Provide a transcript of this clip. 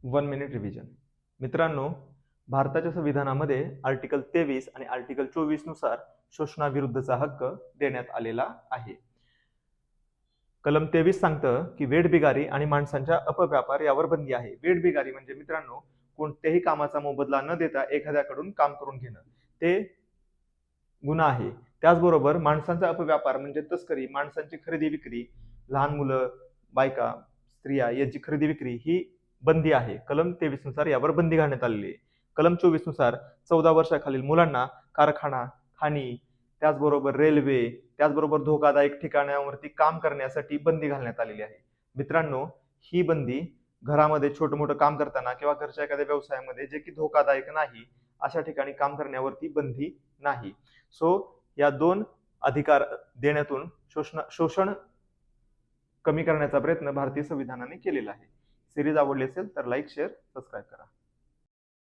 1 minute revision. मित्रांनो, भारताच्या संविधानामध्ये आर्टिकल 23 आणि आर्टिकल 24 नुसार शोषणाविरुद्धचा हक्क देण्यात आलेला आहे. कलम 23 सांगतं की वेठबिगारी आणि माणसांच्या अपव्यापार यावर बंदी आहे. वेठबिगारी म्हणजे मित्रांनो, कोणत्याही कामाचा मोबदला न देता एखाद्याकडून काम करून घेणं, ते गुन्हा आहे. त्याचबरोबर माणसांचा अपव्यापार म्हणजे तस्करी, माणसांची खरेदी विक्री, लहान मुलं, बायका, स्त्रिया यांची खरेदी विक्री ही बंदी आहे. कलम 23 नुसार यावर बंदी घालण्यात आलेली आहे. कलम 24 नुसार 14 वर्षाखालील मुलांना कारखाना, खाणी, त्याचबरोबर रेल्वे, त्याचबरोबर धोकादायक ठिकाणावरती काम करण्यासाठी बंदी घालण्यात आलेली आहे. मित्रांनो, ही बंदी घरामध्ये छोटं मोठं काम करताना किंवा घरच्या एखाद्या व्यवसायामध्ये जे की धोकादायक नाही अशा ठिकाणी काम करण्यावरती बंदी नाही. सो या दोन अधिकार देण्यातून शोषण कमी करण्याचा प्रयत्न भारतीय संविधानाने केलेला आहे. सिरीज आवडली असेल तर लाईक, शेअर, सबस्क्राईब करा.